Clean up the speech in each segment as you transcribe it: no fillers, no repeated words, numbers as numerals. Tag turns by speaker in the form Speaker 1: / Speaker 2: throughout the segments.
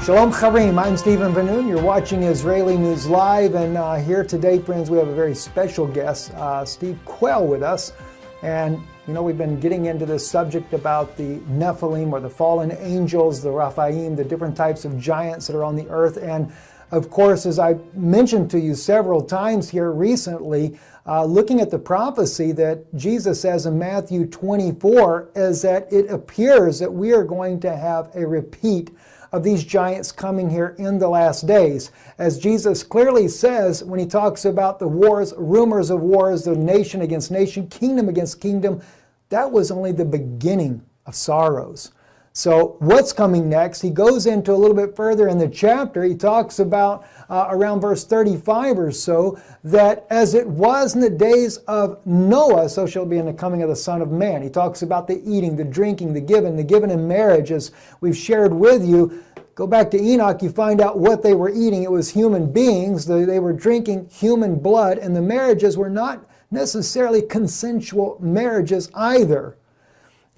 Speaker 1: Shalom Charim, I'm Stephen Ben-Nun. You're watching Israeli News Live, and here today, friends, we have a very special guest, Steve Quayle, with us. And you know, we've been getting into this subject about the Nephilim, or the fallen angels, the Raphaim, the different types of giants that are on the earth. And of course, as I mentioned to you several times here recently, looking at the prophecy that Jesus says in Matthew 24, is that it appears that we are going to have a repeat of these giants coming here in the last days. As Jesus clearly says when he talks about the wars, rumors of wars, the nation against nation, kingdom against kingdom, that was only the beginning of sorrows. So what's coming next? He goes into a little bit further in the chapter. He talks about around verse 35 or so, that as it was in the days of Noah, so shall it be in the coming of the Son of Man. He talks about the eating, the drinking, the giving in marriage, as we've shared with you. Go back to Enoch, you find out what they were eating. It was human beings. They were drinking human blood, and the marriages were not necessarily consensual marriages either.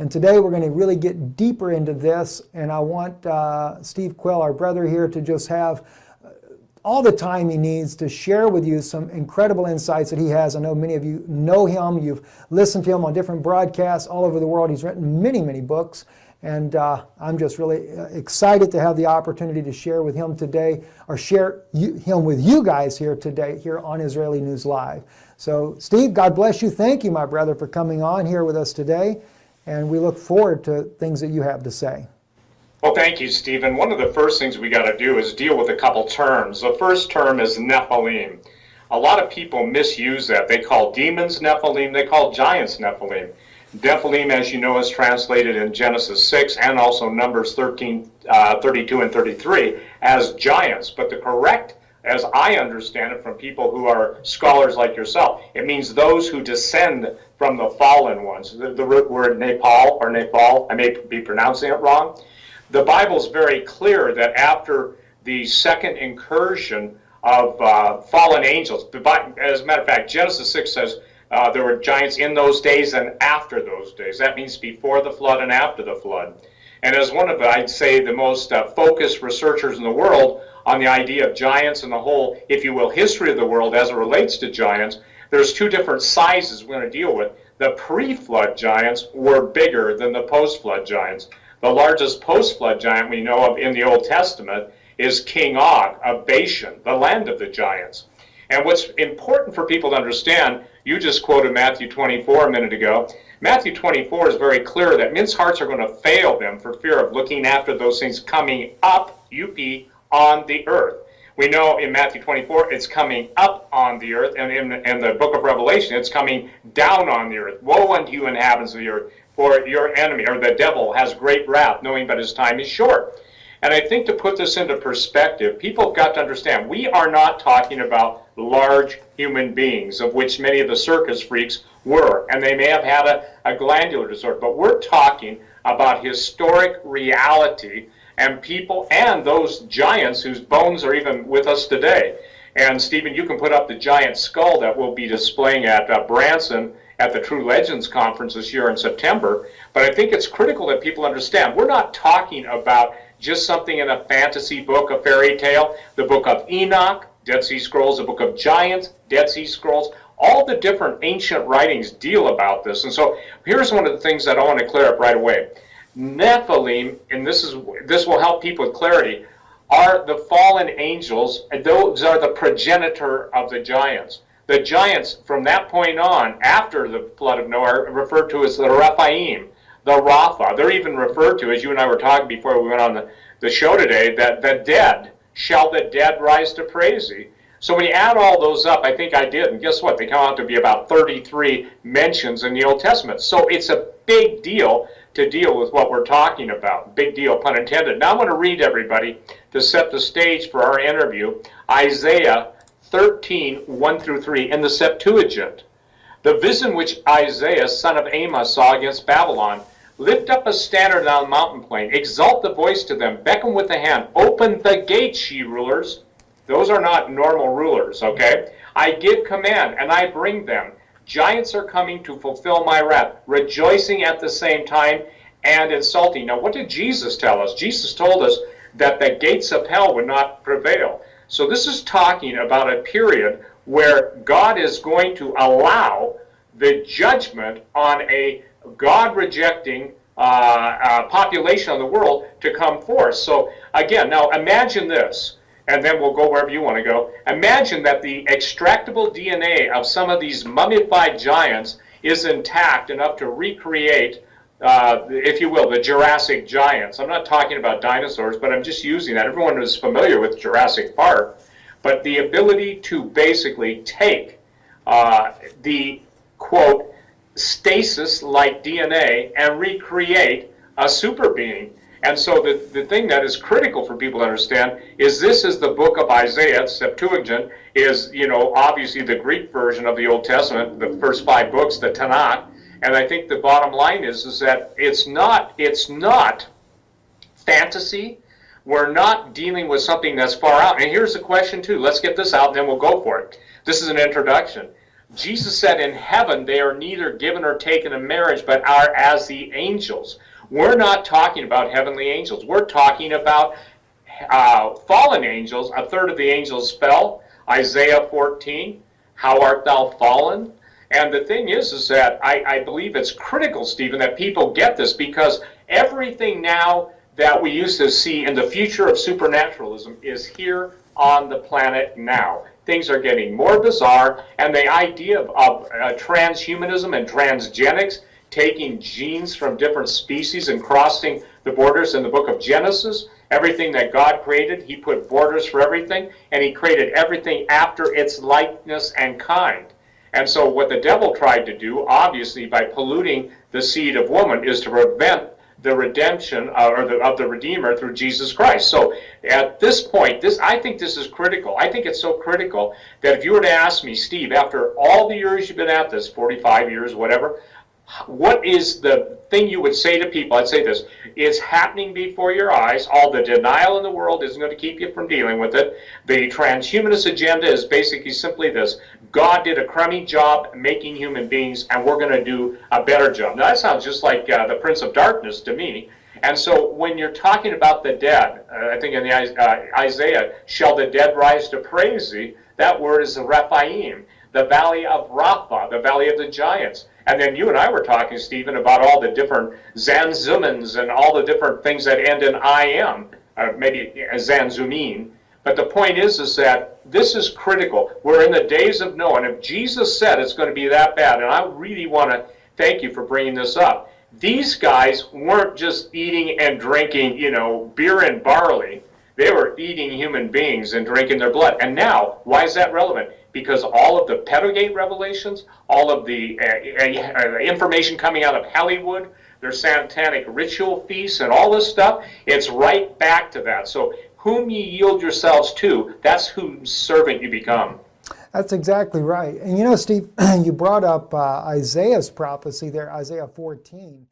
Speaker 1: And today we're going to really get deeper into this, and I want Steve Quayle, our brother here, to just have all the time he needs to share with you some incredible insights that he has. I know many of you know him. You've listened to him on different broadcasts all over the world. He's written many, many books, and I'm just really excited to have the opportunity to share with him today, or share him with you guys here today, here on Israeli News Live. So, Steve, God bless you. Thank you, my brother, for coming on here with us today. And we look forward to things that you have to say.
Speaker 2: Well, thank you, Stephen. One of the first things we got to do is deal with a couple terms. The first term is Nephilim. A lot of people misuse that. They call demons Nephilim. They call giants Nephilim. Nephilim, as you know, is translated in Genesis 6 and also Numbers 13, 32 and 33 as giants. But the correct, as I understand it from people who are scholars like yourself, it means those who descend from the fallen ones. The root word Nepal or Nepal, I may be pronouncing it wrong. The Bible's very clear that after the second incursion of fallen angels, as a matter of fact, Genesis 6 says there were giants in those days and after those days. That means before the flood and after the flood. And as one of, I'd say, the most focused researchers in the world on the idea of giants and the whole, if you will, history of the world as it relates to giants, there's two different sizes we're going to deal with. The pre-flood giants were bigger than the post-flood giants. The largest post-flood giant we know of in the Old Testament is King Og of Bashan, the land of the giants. And what's important for people to understand, you just quoted Matthew 24 a minute ago. Matthew 24 is very clear that men's hearts are going to fail them for fear of looking after those things coming up, on the earth. We know in Matthew 24 it's coming up on the earth, and in the book of Revelation it's coming down on the earth. Woe unto you, inhabitants of the earth, for your enemy, or the devil, has great wrath, knowing but his time is short. And I think to put this into perspective, people have got to understand, we are not talking about large human beings, of which many of the circus freaks were, and they may have had a glandular disorder, but we're talking about historic reality and people and those giants whose bones are even with us today. And Stephen, you can put up the giant skull that we'll be displaying at Branson at the True Legends Conference this year in September. But I think it's critical that people understand, we're not talking about just something in a fantasy book, a fairy tale. The book of Enoch, Dead Sea Scrolls, the book of Giants, Dead Sea Scrolls, all the different ancient writings deal about this. And so here's one of the things that I want to clear up right away. Nephilim, and this will help people with clarity, are the fallen angels, and those are the progenitor of the giants. The giants, from that point on, after the flood of Noah, are referred to as the Rephaim, the Rapha. They're even referred to, as you and I were talking before we went on the show today, that the dead, shall the dead rise to praise thee. So when you add all those up, I think I did, and guess what? They come out to be about 33 mentions in the Old Testament. So it's a big deal to deal with what we're talking about. Big deal, pun intended. Now I'm going to read, everybody, to set the stage for our interview, Isaiah 13, 1 through 3, in the Septuagint. The vision which Isaiah, son of Amos, saw against Babylon. Lift up a standard on the mountain plain. Exalt the voice to them. Beckon with the hand. Open the gates, ye rulers. Those are not normal rulers, okay? I give command, and I bring them. Giants are coming to fulfill my wrath, rejoicing at the same time and insulting. Now, what did Jesus tell us? Jesus told us, that the gates of hell would not prevail. So this is talking about a period where God is going to allow the judgment on a God-rejecting population of the world to come forth. So again, now imagine this, and then we'll go wherever you want to go. Imagine that the extractable DNA of some of these mummified giants is intact enough to recreate, if you will, the Jurassic giants. I'm not talking about dinosaurs, but I'm just using that. Everyone is familiar with Jurassic Park. But the ability to basically take the, quote, stasis-like DNA and recreate a super being. And so the thing that is critical for people to understand is this is the book of Isaiah. Septuagint is, obviously the Greek version of the Old Testament, the first 5 books, the Tanakh. And I think the bottom line is that it's not fantasy. We're not dealing with something that's far out. And here's the question too. Let's get this out and then we'll go for it. This is an introduction. Jesus said in heaven they are neither given or taken in marriage, but are as the angels. We're not talking about heavenly angels. We're talking about fallen angels. A third of the angels fell. Isaiah 14, how art thou fallen? And the thing is that I believe it's critical, Stephen, that people get this, because everything now that we used to see in the future of supernaturalism is here on the planet now. Things are getting more bizarre, and the idea of transhumanism and transgenics, taking genes from different species and crossing the borders in the book of Genesis, everything that God created, he put borders for everything, and he created everything after its likeness and kind. And so what the devil tried to do, obviously by polluting the seed of woman, is to prevent the redemption of the Redeemer through Jesus Christ. So at this point, I think this is critical. I think it's so critical that if you were to ask me, Steve, after all the years you've been at this, 45 years, whatever, what is the thing you would say to people? I'd say this: it's happening before your eyes. All the denial in the world isn't going to keep you from dealing with it. The transhumanist agenda is basically simply this: God did a crummy job making human beings, and we're going to do a better job. Now that sounds just like the Prince of Darkness to me. And so when you're talking about the dead, I think in the Isaiah, shall the dead rise to praise thee? That word is the Rephaim, the valley of Rapha, the valley of the giants. And then you and I were talking, Stephen, about all the different Zanzumans and all the different things that end in I-M, maybe Zanzumin. But the point is that this is critical. We're in the days of Noah, and if Jesus said it's going to be that bad, and I really want to thank you for bringing this up, these guys weren't just eating and drinking, beer and barley. They were eating human beings and drinking their blood. And now, why is that relevant? Because all of the Pedogate revelations, all of the information coming out of Hollywood, their satanic ritual feasts and all this stuff, it's right back to that. So whom ye yield yourselves to, that's whose servant you become.
Speaker 1: That's exactly right. And Steve, you brought up Isaiah's prophecy there, Isaiah 14.